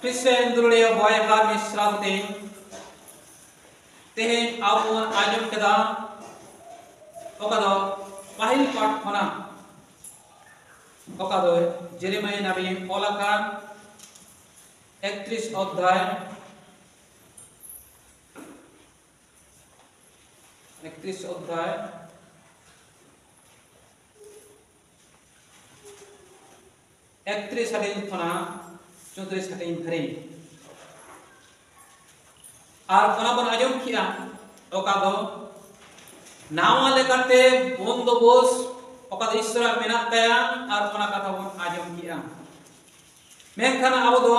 Christian dunia boy har misrate tehen abun ajum keda okado pahil part khona okado Jeremiah nabi olakan 31 অধ্যায় 31 অধ্যায় 31 হাদিন খনা 34 হাদিন ধরে আর কোনা বন আজম কিয়া ওকাদো নাওয়া লেকাতে বন্দোবস্ত ওকাদো ঈশ্বর মেনাত তায়া আর কোনা কথা বন আজম কিয়া মেনখানা আবদো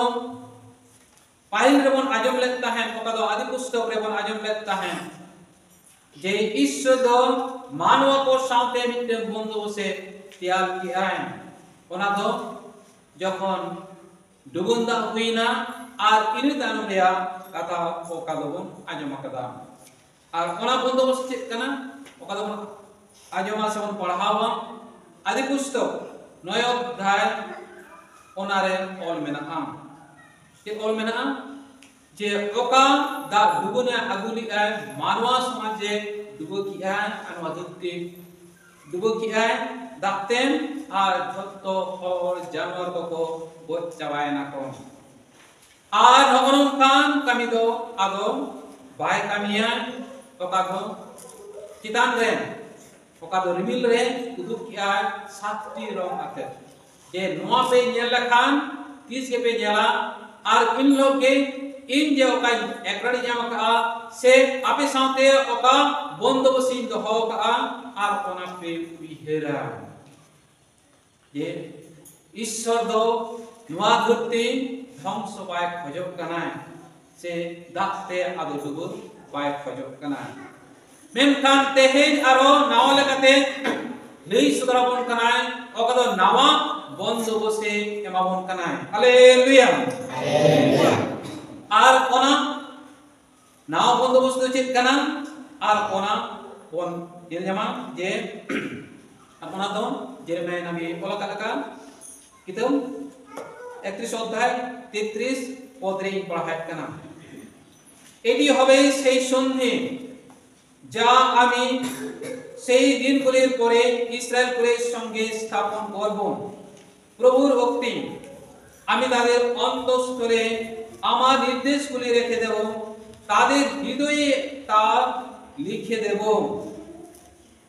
পাহিল রেবন আজম লেত তাহেন ওকাদো আদি পুস্তক রেবন আজম লেত তাহেন যে ঈশ্বর দো মানব কো সাথে মিটে বন্দোবস্তে তিয়াল কিয়া ওনা দো যখন দুগুন্দা হুইনা আর ইনি tanam রেয়া kata okado bon ajoma kada ar ona bondobosth chet kana okado bon ajoma sebon padhawa adi pustok 9 অধ্যায় onare ol mena je ol mena je oka da duguna aguli ay manwa samaje dugo ki ay anwa dutti dugo ki ay dakten ar jotto hor janwar ko boj chawaye na ko আর নগরম কান kami do ado bai kamiya okado chitan re okado rimil re uduk kia sati rong ate je noa pe nyel lakhan tis ke pe nyela ar in log ke in je okai ekradi jama ka se ape saute oka bondobosin do ho ka ar ona pe bihera je ishwar do noa dhurti ধ্বংস পায় খোঁজক কানায় সে দাতে আদো দুবু পায় খোঁজক কানায় মেনখান তেহেজ আরো নাওয়া লেকাতে লই সুদরাবন কানায় অকদো নাওয়া বন্দোবস্তে এমাবন কানায় হালেলুয়া হালেলুয়া আর কোনা নাওয়া বন্দোবস্ত চেত কানা আর কোনা কোন জেল জামা যে আপনা তো জেরেমিয়া নামে বলা কাকা কিতাব 31 অধ্যায় 33 পদে পড়ায় কানা এটি হবে সেই সন্ধি যা আমি সেই দিনগুলির পরে ইসরায়েল কুলের সঙ্গে স্থাপন করব প্রভুর ভক্তি আমি তাদের অন্তঃস্থলে আমার নির্দেশগুলি রেখে দেব তাদের হৃদয়ে তা লিখে দেব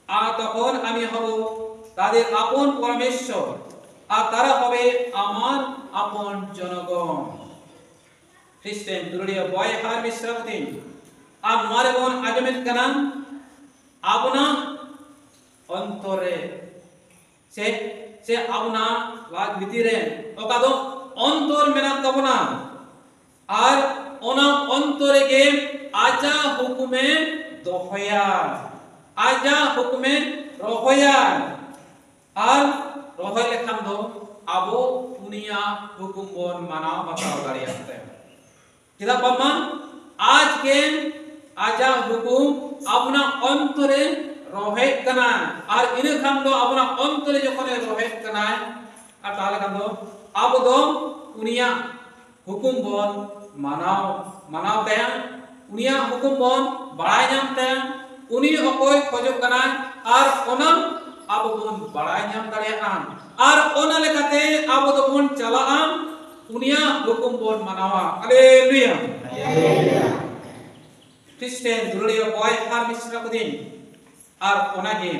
আর তখন আমি হব তাদের আপন পরমেশ্বর আর তারা হবে আমার আপন জনগণ খ্রিস্টান দুরিয়া বয় হার মিশ্রতি আর মারেবন আজমেত কানাম আপনা অন্তরে সে আপনা লাগ ভিতরে ওকাদো অন্তর মেনা তবনা আর ওনা অন্তরে গে আজা হুকুমে দহয়া আজা হুকুমে রহয়া আর রহয় লেখান দো আবো দুনিয়া হুকুম বন মানা বাতাও দাঁড়িয়ে কিদা বাবা আজকে আজা হুকুম আপনা অন্তরে রহে কানা আর ইনে খান দো আপনা অন্তরে যখন রহে কানা আর তাহলে খান দো আবো দো দুনিয়া হুকুম বন মানাও দেয়া দুনিয়া হুকুম বন বাড়াই জাম দেয়া উনি অকয় খোঁজক কানা আর ওনা আবো বন বাড়াই জাম দাঁড়িয়ে আর ওনা লেখাতে আবো দো বন চালা দুনিয়া হুকুম বন মানাওয়া হালেলুয়া হালেলুয়া খ্রিস্টান দুরিয়া বয় হার মিশ্রা কদিন আর ওনা গে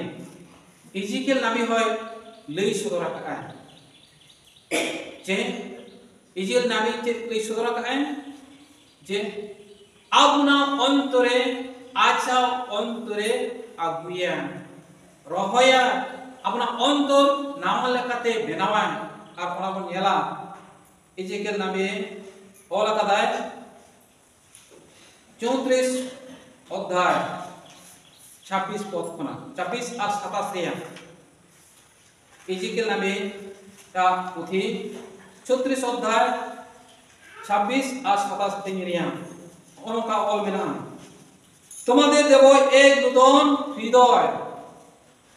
ইজিকেল নামি হয় লই সদরা কা যে ইজিল নামি যে লই সদরা কা যে আপনা অন্তরে আচা অন্তরে আগুয়া রহয়া আপনা অন্তর নাম লেখাতে বেনাওয়া আর ওনা বন এলা ইজিকেল নামে ওলা কাদায় 34 অধ্যায় 26 পদ খনা 26 আর 27 রিয়া ইজিকেল নামে তা পুথি 36 অধ্যায় 26 আর 27 রিয়া অনকা অল মেনা তোমাদের দেব এক নূতন হৃদয়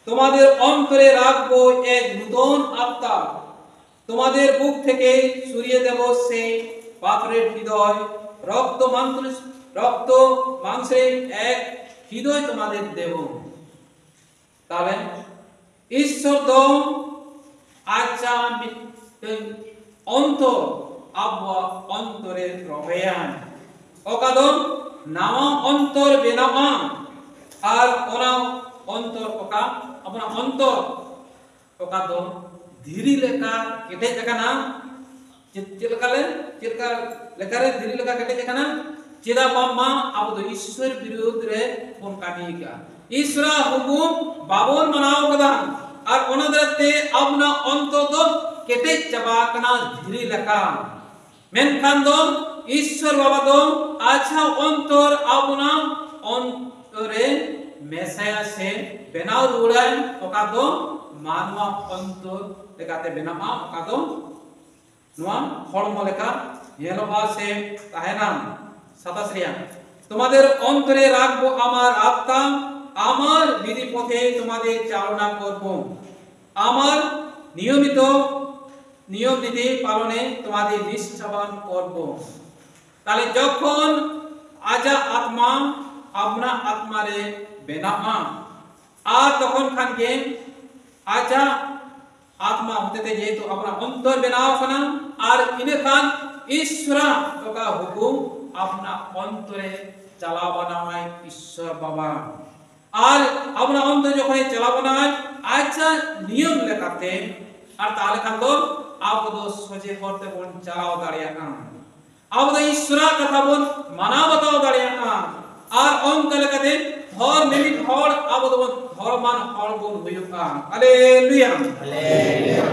তোমাদের অন্তরে রাখবো এক নূতন আত্মা তোমাদের বুক থেকে সরিয়ে দেব সেই পাথরের হৃদয়, রক্ত মাংসে এক হৃদয় তোমাদের দেব। তাহলে ঈশ্বর ᱫᱚ ᱟᱪᱪᱷᱟ ᱢᱤᱫᱴᱟᱝ ᱚᱱᱛᱚᱨ ᱟᱵᱚᱣᱟᱜ ᱚᱱᱛᱚᱨᱮ ᱨᱚᱦᱚᱭᱟ, ᱚᱠᱟ ᱫᱚ ᱱᱟᱣᱟ ᱚᱱᱛᱚᱨ ᱵᱮᱱᱟᱣᱟ ᱟᱨ ᱚᱱᱟ ᱚᱱᱛᱚᱨ ᱚᱠᱟ ᱟᱵᱚᱱᱟᱜ ᱚᱱᱛᱚᱨ ᱚᱠᱟ ᱫᱚ ᱫᱷᱤᱨᱤ ᱞᱮᱠᱟ ᱠᱮᱴᱮᱡ ᱟᱠᱟᱱᱟ। ᱪᱮᱫ ᱞᱮᱠᱟᱨᱮ ᱫᱷᱤᱨᱤ ᱞᱮᱠᱟ ᱠᱮᱴᱮᱡ ᱟᱠᱟᱱᱟ? ᱪᱮᱫᱟᱜ ᱵᱟᱝᱢᱟ ᱟᱵᱚ ᱫᱚ ঈশ্বর বিরোধ রে ᱵᱚᱱ ᱠᱟᱹᱢᱤ ᱠᱟᱜᱼᱟ, ईश्वरा हुकुम बाबन मनाव कदा और ओना दरते अपना अंतर दो केटेज चबा कना धीरे लका मेनखान दो ईश्वर बाबा दो अच्छा अंतर अपना अंतरे मेसाया से बेनाव रुड़ाय ओका दो मानवा अंतर लेकाते बेनामा ओका दो नोआ हड़मो लेका येलोबा से ताहेना साताश्रिया তোমাদের অন্তরে রাখবো আমার আত্মা, আমার বিধি পথে তোমাদের চালনা করব, আমার নিয়মিত নিয়ম নীতি পালনে তোমাদের নিষ্ঠাবান করব। তাহলে যখন আজা আত্মা আপনা আত্মারে বেনামা আর তখন খানকে আজা আত্মা হতে যেহেতু अपना অন্তর বেনাও কানা আর ইনে খান ঈশ্বরা তোকা হুকুম अपना অন্তরে চালাবানা হয় ঈশ্বর বাবা আর अपना অন্তর যখন চালাবানা হয় আচ্ছা নিয়ম লেখাতে আর তাহলে খান তো আবো দো সজে করতে বন চালাও দাঁড়িয়ানা আবো দো ঈশ্বরা কথা বন মানা বাতাও দাঁড়িয়ানা আর অঙ্ক লেখাতে হর মিনিট হর আবো দো ধর্মান হর বন হইউকা। Hallelujah hallelujah.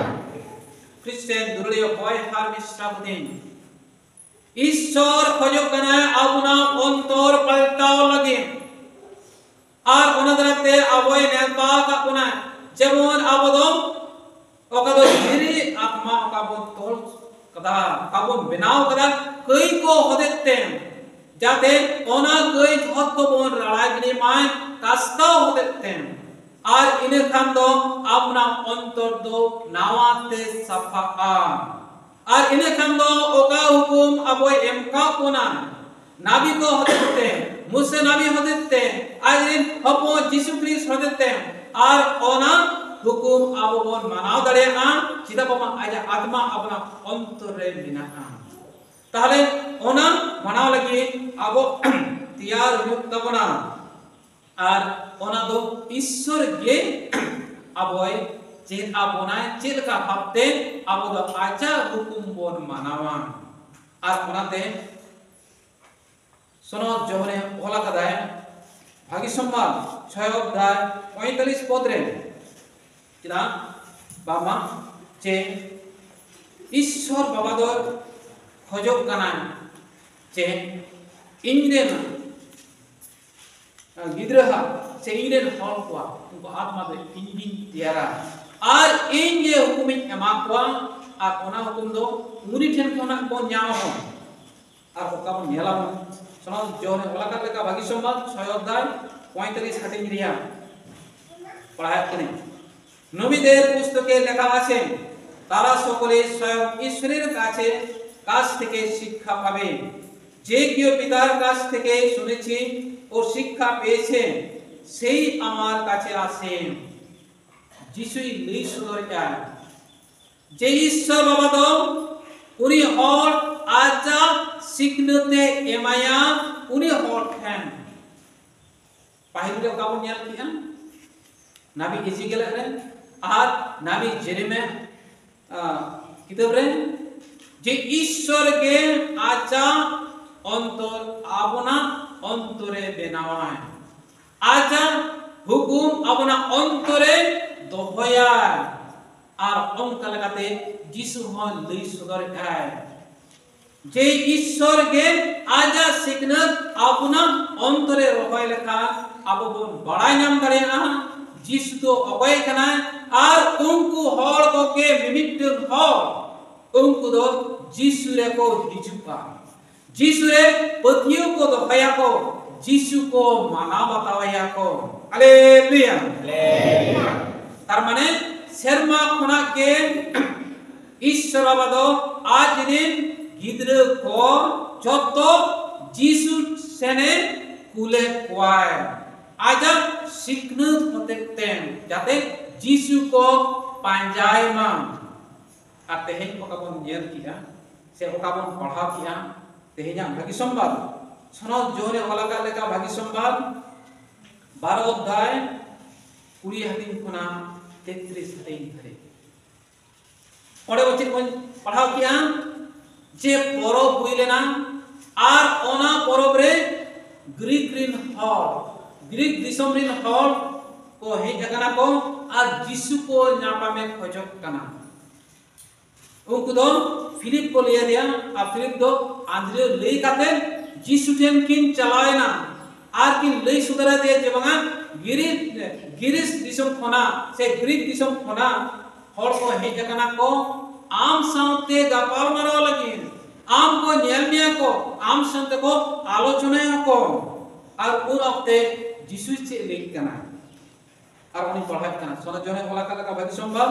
খ্রিস্টান দুর্লিয় হয় হার মিশ্রাবদিন ঈশ্বর খোঁজো কানা আপনা অন্তর পাল্টাও লাগে আর ওনাদেরতে আবয় নেতা কাকুনা যেমন আবদম ওকাদো ধীরে আত্মা কাবন তোল কদা কাবন বেনাও কদা কই কো হদেতে যাতে ওনা কই ধত্তবন রাড়াগনি মায় কাস্তাও হদেতে আর ইনে খান দো আপনা অন্তর দো নাওয়াতে সাফা আর ইনে খান দো ওকা হুকুম আবয় এমকা কোনা নাবি কো হদেতে মুসে নাবি হদেতে আইরিন হপো যিশু খ্রিস্ট হদেতে আর ওনা হুকুম আববন মানাও দাঁড়িয়ানা চিদা বাবা আজ আত্মা আপনা অন্তরে বিনাহা তাহলে ওনা মানাও লাগি আবো তিয়ার মুক্তবনা আর ওনা দো ঈশ্বর গে আবয় যে আবনায় চিলকা ভাবতে আবো দো আচা হুকুম বন মানাওয়া আর ওনাতে সনদ জহরে ওলা কাদায় ভাগী সম্মান 6 অধ্যায় 45 পদ রে চিদা বাবা যে ঈশ্বর বাবা দো খোঁজক কানা যে ইংরেন গিদ্রহা সে ইংরেন হল কোয়া উनको আত্মা দো ইঞ্জিন তিয়ারা আর ইন যে হুকুমিন এমা কোয়া আর ওনা হুকুম দো উনি ঠেন কোনা বন ᱧᱟᱢᱟ বন আর ওকা বন নেলা বন সনদ জহরে ওলা কা লেকা ভাগী সম্মান 6 অধ্যায় 45 হাটিং রিয়া পড়ায় করে নবীদের পুস্তকে লেখা আছে তারা সকলে স্বয়ং ঈশ্বরের কাছ থেকে শিক্ষা পাবে, যে কেউ পিতার কাছ থেকে শুনেছে ও শিক্ষা পেয়েছে সেই আমার কাছে আসে। যিশুই লই সুদরকা যে ঈশ্বর বাবা দো উনি হর আজা সিকনতে এমায়া উনি হর ঠেন পাহিলে কাবন নিয়াল কিয়া নাবি ইজিকেল রে আর নাবি জেরেমিয়া কিতাব রে যে ঈশ্বরকে আচা অন্তর আপনা অন্তরে বেনাওয়ায় আচা হুকুম আপনা অন্তরে দহয়ায় আর অঙ্ক লাগাতে যিশু হন লই সদর আয় যে ঈশ্বরকে আজা সিকনত আপনা অন্তরে রহয় লেখা আবো বন বড়াই নাম দাঁড়িয়া যিশু তো অকয় কানা আর উনকু হল কোকে মিমিট হল उनको दो जीसु रे को हिजुका जीसु रे पतियों को दो भया को जीसु को माना बतावया को हालेलुया हालेलुया तार माने शर्मा खुना के ईश्वर बाबा दो आज दिन गिद्र को जोतो जीसु सेने कुले कुआय आजा सिकनत होते तेम जाते जीसु को पांजाय मा आते हैं ओकाबन नियर किया से ओकाबन पढ़ा किया तेहिया भागी संवाद सुनो जोने वाला का लेका भागी संवाद 12 अध्याय 20 हतीन खुना 33 हतीन धरे ओडे बच्चे को पढ़ा किया जे परब हुइलेना आर ओना परब रे ग्रीक दिसम रिन हॉल को हे जगना को आर जीसु को नापा में खोजक कना उनको दो फिलिप को लिया दिया आ फिलिप दो आंद्रे ले काते जीसु टेन किन चलाएना आर किन ले सुदरा दे जे बंगा गिरिस दिसम खोना से ग्रीक दिसम खोना हॉल को हे जगना को आम साउते गापाल मारो लगी आम को न्यालनिया को आम संत को आलोचना को और उन वक्ते जीसु से लेक कना और उन्हें पढ़ा कना सोना जोने वाला का भागी संवाद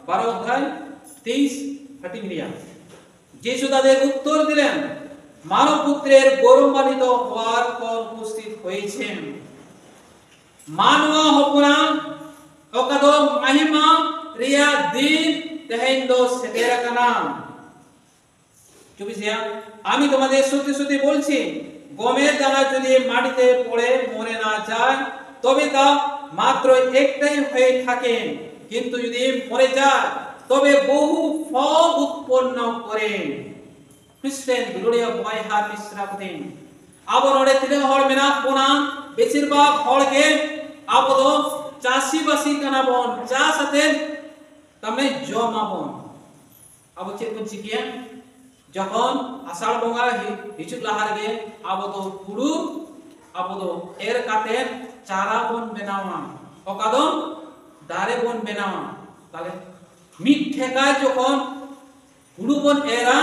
12 अध्याय 23 हटिंग रिया जीसु दादे उत्तर दिलेन मानव पुत्रेर गौरवान्वित हওয়ার পর উপস্থিত হয়েছেন मानवा हपना ओकादो महिमा रिया दिन तेहेन दो सेटेरा कना চুপিছিয়া আমি তোমাদের সত্যি সত্যি বলছি গমের দানা যদি মাটিতে পড়ে মরে না যায় তবে তা মাত্র একটাই হয়ে থাকে কিন্তু যদি মরে যায় তবে বহু ফল উৎপন্ন করে খ্রিস্টান দুলড়িয়া বয় হার মিশ্রাপতিন আবো নড়ে তিলে হল মেনা পোনা বেশিরভাগ হলকে আবো তো চাষিবাসী কানাবন চাষাতে তামনে জমাবন আবো চেক কোন চিকিয়া যখন আষাঢ় বঙ্গা হিচুক লাহার গে আবো তো পুরু আবো তো এর কাতে চারা বন বেনাওয়া ওকাদো দারে বন বেনাওয়া তাহলে মিট ঠেকায় যখন হুড়ু বন এরা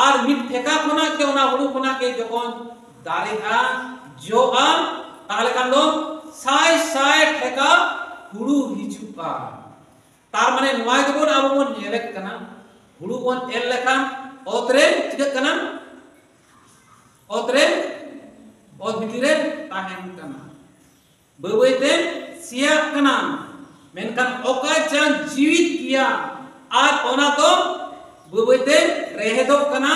আর মিট ঠেকা কোনা কেউ না হুড়ু কোনা কে যখন দারে আ জো আ তাহলে কান্দ সাই সাই ঠেকা হুড়ু হিচুকা তার মানে নয় গবন আবো বন নেলেক কানা হুড়ু বন এর লেখা ओतरे चिकत कना ओतरे ओत भितिरे ताहेन कना बबैते सिया कना मेनखान ओका जान जीवित किया आर ओना तो बबैते रेहेदो कना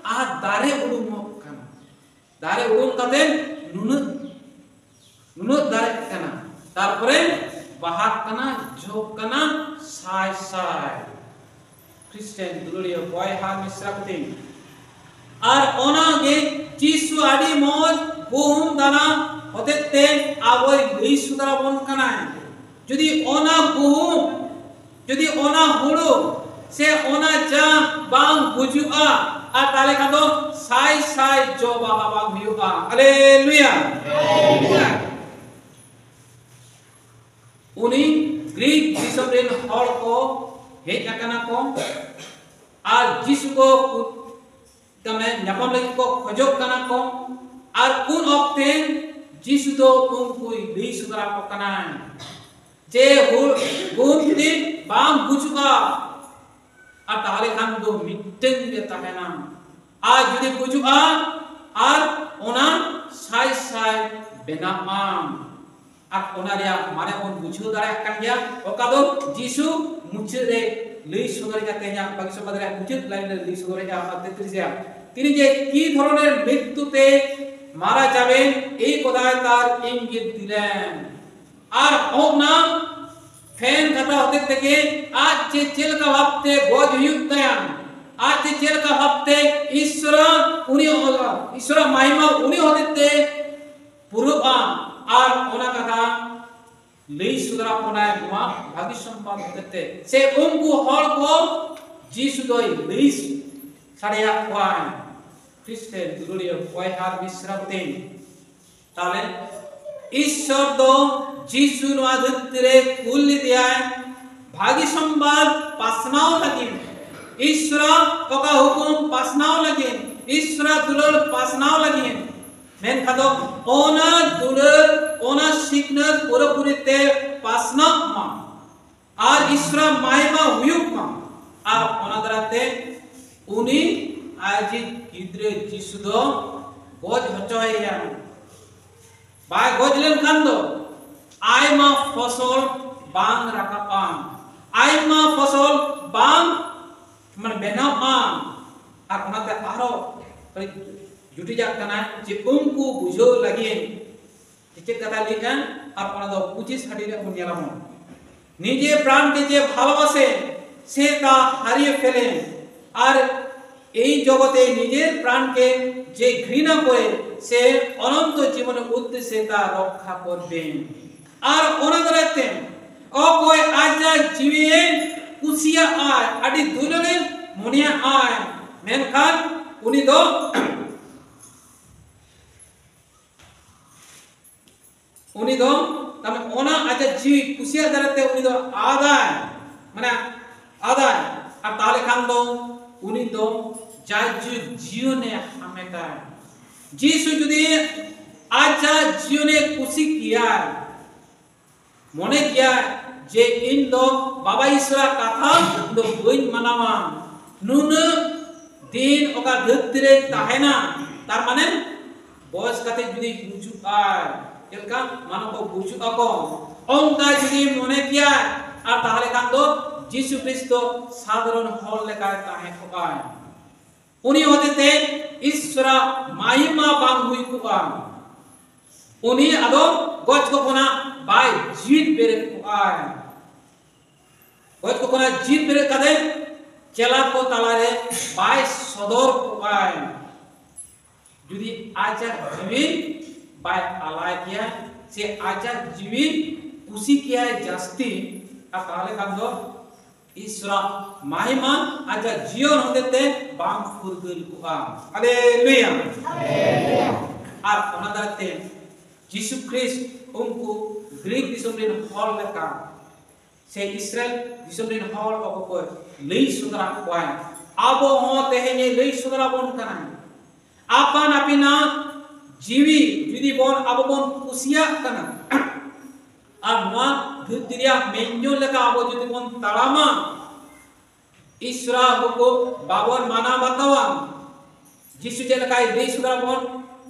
आ दारे उडुमक कना दारे उडुम काते नुनु दारे कना तारपरे बाहाक कना झोक कना साय साय খ্রিস্টান দুলড়িয়া বয় হার মিশ্রাপতি আর ওনাগে যিশু আদি মজ গুম দানা হতেতে আবই লই সুদরা বন কানায় যদি ওনা গুম যদি ওনা হুড়ো সে ওনা যা বাং বুজুআ আর তালে কাদো সাই সাই জবা বাং হুইউআ হালেলুয়া হালেলুয়া উনি গ্রিক দিশমরেন হল को हे जाकना को और जीसु को तमे न्यापम लगी को खोजो कना को और कुन ऑक्ते जीसु तो उनको ली सुदरा को कना जे गुमती बाम बुचुका और ताले खान दो मिटेन देता है ना आज जुदी बुचुका और ओना साई साई बेनाम ak onaria mane on buju dara kan dia okado jisu muchere lei sodore jatenya bagi sopadre muchet lain lei sodore ja apate trisya তিনি যে কি ধরনের মৃত্যুতে মারা যাবেন এই কথায় তার ইঙ্গিত দিলেন আর হোক না ফ্যান কথা হতে থেকে আজ যে চেলকা ভাবতে গজ হুয়ুক্তায়ান আজ যে চেলকা ভাবতে ঈশ্বর মহিমা উনি হতে পুরুপা আর ওনা কথা লই সুদরা কোনায় গুমা ভাগি সম্পাদ হতে সে উনকু হল কো যিশু দই লই সাড়িয়া কোয়ায় খ্রিস্টের দুলড়িয়া কয় হার মিশ্রাপতি তাহলে ঈশ্বর তো যিশু নোয়া ধরতে কুলি দিয়ায় ভাগি সম্পাদ পাসনাও লাগি ঈশ্বর ওকা হুকুম পাসনাও লাগি ঈশ্বর দুলড় পাসনাও লাগি मेन खादो ओना दुलर ओना सिकनत पुरपुरीते पासना मा आर ईश्वर महिमा हुयुक मा आ ओना दराते उनी aji gidre Jisu do goj hocoya bai goj len kan do aima fosol bang rakapam aima fosol bang man benam ar onate aro juti jak kana je unku bujo lagi cek kata likan ar ona do 25 hadire on yelamon nije প্রাণ কে যে ভালোবাসে সে তা হারিয়ে ফেলে আর এই জগতে নিজের প্রাণকে যে ঘৃণা করে সে অনন্ত জীবনের উদ্দেশ্যে তা রক্ষা করবে আর অনাদরাতে অকয় আজা জীবে কুসিয়া আয় আদি দুলনে মনিয়া আয় মেনখান উনি তো तब ओना आजा जीवी कुसिया दरते उनी दो आदाय माने आदाय और ताले खान दो उनी दो जाजु जीवने हमेता जीसु जुदी आजा जीवने कुसी किया मने किया जे इन दो बाबा ईश्वर कथा दो बइन मनावा नुन दिन ओका धरतीरे ताहेना तार माने बयस कते जुदी बुझु आयjelka mano ko buju ako onka jodi mone kiya ar tahale kan do Jisu Kristo sadharon hol leka tahe kokai uni hotete Ishwara mahima bang hui kokai uni ado goj ko kona bai jit bere kokai goj ko kona jit bere kade chela ko talare bai sodor kokai jodi aja jibi बाय अलाय किया से आजा जीवी उसी किया जास्ती अकाले काम दो ईश्वर महिमा आजा जीवन होते ते बाम फुर्गुल कुआ हालेलुया हालेलुया और अनादरते यीशु ख्रिस्ट उनको ग्रीक दिसुमरिन हॉल लेका से इस्राएल दिसुमरिन हॉल को लई सुदरा कोय आबो हो तेहेने लई सुदरा बोन कना आपन अपिना जीवी जुदी बोन आबो बोन कुसिया कना और नवा धुतिरिया मेन्यो लेका आबो जुदी बोन तारामा ईश्वरा को बाबन माना बतावा जिसु जे लेका ईश्वरा बोन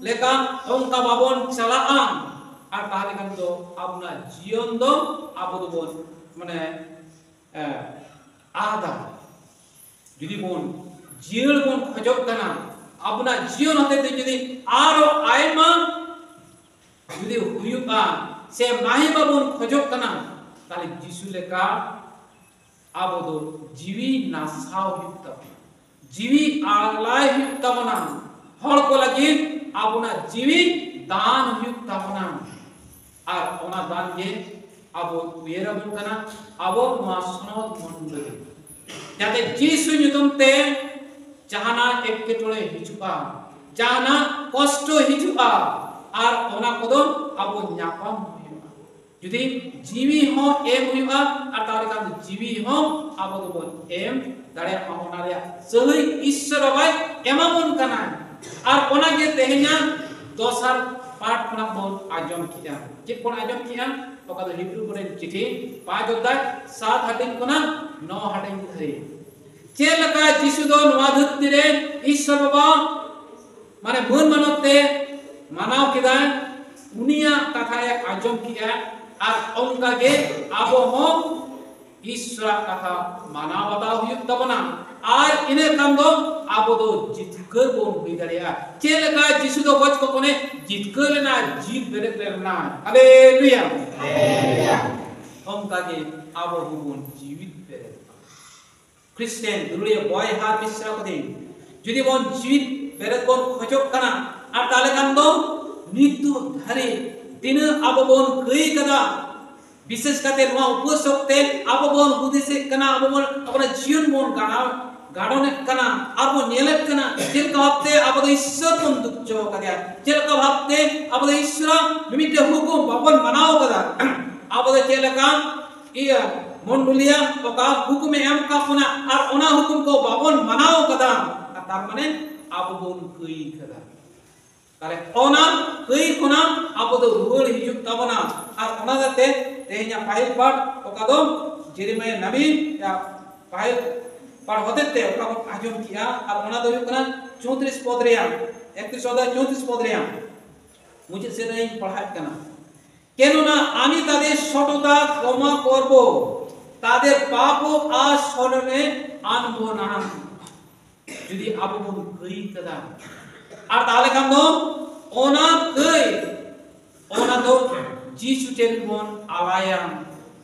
लेका ओंका बाबन चलाआ और ताले kan do अपना जीवन दो आबो दो बोन माने आदा जुदी बोन जीवन बोन खजब कना अपना जीवन होते थे जुदी आरो आयमा जुदी हुयुका से महिमा बोन खजब कना ताले जिसु लेका आबो दो जीवी नासाव युक्त जीवी आलाय युक्त बना हर को लगी अपना जीवी दान युक्त बना और ओना दान के आबो वेरा बोन कना आबो मासनोत मंडल जाते जिसु nyutumte jahana eketole hijupa jahana kosto hijupa ar ona kodo abo nyapam huyuga judi jiwi ho em huyuga ar tare kan jiwi ho abo do bon em dare ona rea sahi ishwar bai emamon kana ar ona ge tehnya dosar part khona bon ajom kiya je kon ajom kiya oka do hebrew koren chithi 5 অধ্যায় 7 হাটিং কোনা 9 হাটিং ধরে चेलका जिसु दो नवाधुतिरे ईश्वर बाबा माने मन मनते मानाव किदा उनिया कथाए आजम किया और उनका के आबो हो ईश्वर कथा मानाव बताओ युक्त बना और इने काम दो आबो दो जितकर बोन हुई दरिया चेलका जिसु दो बच को कोने जितकर लेना जीत बेरे लेना हालेलुया हालेलुया उनका के आबो हो बोन जीवित बेरे क्रिश्चियन दुरुले बॉय हार मिश्रा कदे जुदी बोन जीवित बेरे बोन खजब कना और ताले kan do मृत्यु धरे दिन आबो बोन कई कदा विशेष कते नवा उपसक्ते आबो बोन उद्देश्य कना आबो बोन अपना जीवन बोन गाड़ोने कना आबो नेलक कना जेलका भाबते आबो ईश्वर बोन दुच्चो कदा जेलका भाबते आबो ईश्वर मिमिते हुकुम बाबन मनाओ कदा आबो जेलका इया मंडलिया ओका हुकुम एम का पुना और ओना हुकुम को बाबन मनाओ कदा तार माने आबो बोन कई कदा ताले ओना कई कोना आबो दो रुल हिजुक ताबना और ओना दते तेहnya pahil part ओका दो जेरेमिया नबी या pahil par hote te oka bon ajom kia ar ona do huyuk kana 34 pod reya 31 অধ্যায় 34 পদ রেয়া মুঝে সেটাই পড়ায় কেন কেননা আমি তাদের সততা ক্ষমা করব তাদের পাপও আর স্মরণে আনব না যদি আবু বন কই কদা আর তাহলে কাম ওনা কই ওনা দো যিশুটেন বন আলায়াম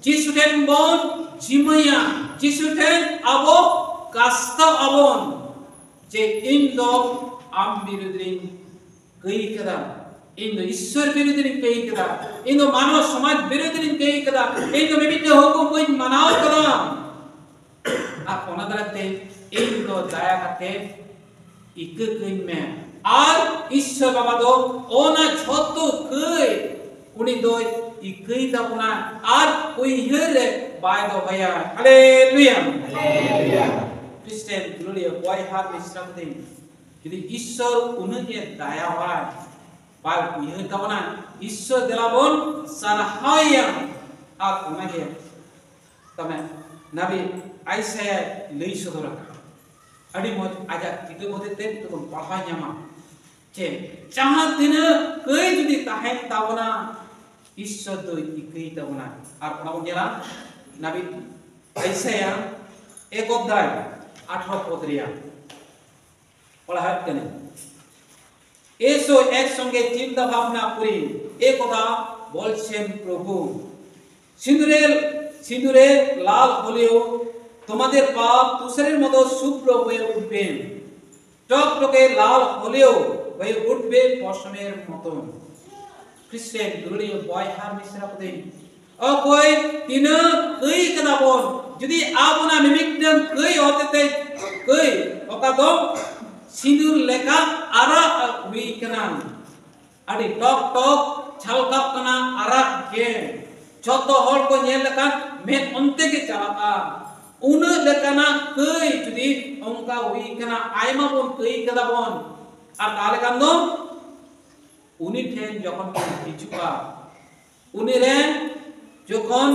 যিশুটেন বন জিমায়া যিশুটেন আবো কাস্তা আবন যে ইন্দো am বিরোধী কই কদা ইন্দো ঈশ্বর বিরোধী কই কদা ইন্দো মানব সমাজ বিরোধী কই কদা ইন্দো বিভিন্ন হুকুম কই মানাও কদা আর ওনা দ্বারাতে ইন্দো দয়া কাতে ইক কই মে আর ঈশ্বর বাবা দো ওনা ছোট কই উনি দো ইক কই দাবনা আর কই হেরে বাই দো ভাইয়া হালেলুয়া হালেলুয়া খ্রিস্টান গ্লোরিয়া বয় হার মিশ্রামতে যদি ঈশ্বর উনকে দয়া হয় বা ইহে তাবনা ঈশ্বর দেলাবন সারহায়া আর উনকে তবে নবী আইসায়া লই সদরা আদি মত আজা কিতে বলতে তখন পড়া জামা যে যাহা দিন কই যদি তাহেন তাবনা ঈশ্বর দই কই তাবনা আর কোন গেলা নবী আইসায়া এক অধ্যায় 18 পদ রিয়া পড়া হয় কেন এসো একসঙ্গে চিন্তা ভাবনা করি এই কথা বলছেন প্রভু সিঁদুরে লাল হলেও তোমাদের পাপ তুষারের মতো শুভ্র হয়ে উঠবে টকটকে লাল হলেও হয়ে উঠবে পশমের মতো খ্রিস্টান দুলিও বয় হার মিশ্রা পদে ও কই তিন কই কদা বল যদি আবনা মিমিকদম কই হতেতে কই ওকা দম সিঁদুর লেখা আরা হুই কানা আদি টক টক ঝালকাপ কানা আরা গে যত হল কো ñel lekan med onte ge chalaka una lekana kei judi onka hui kana aima bon kei kada bon ar tale kan do uni ten যখন কিছুকা uni re যখন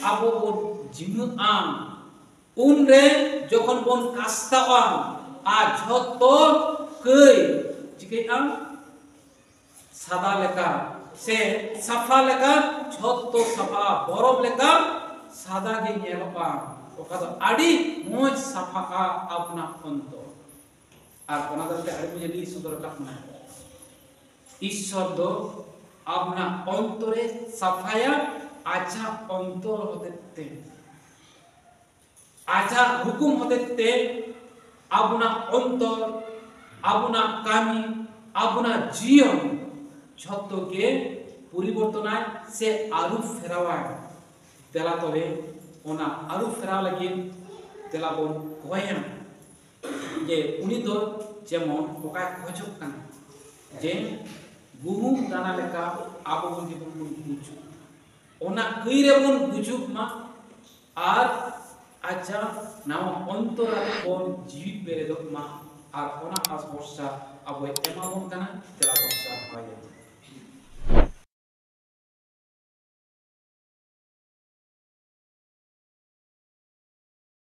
আবো bon জিনু আম উন রে যখন bon কাস্তা আম আর যত কই জিকে আম সাদা লেখা সে সাফা লেখা যত সাফা বরফ লেখা সাদা গে ñelopa ওকা তো আডি মোজ সাফা আপনা অন্তর আর কোনাদাতে আডি মুজে লি সুদর কাপনা ঈশ্বর দো আপনা অন্তরে সাফায়া আচ্ছা অন্তর হতেতে আচ্ছা হুকুম হতেতে আপনা অন্তর আপনা কামি আপনা জীবন যতকে পরিবর্তন হয় সে আরু ফেরাওয়ায় তেলা তবে ওনা আরু ফেরা লাগি তেলা বন কয়েন যে উনি তো যেমন ওকা খোঁজক কান যে গুহুম দানা লেখা আবো বন জীবন বন বুঝু ওনা কইরে বন বুঝুক মা আর আচ্ছা নাও অন্তরালে বন জীবিত বেরে দক মা আর ওনা আস বর্ষা আবো এমা বন কানা তেলা বর্ষা হয়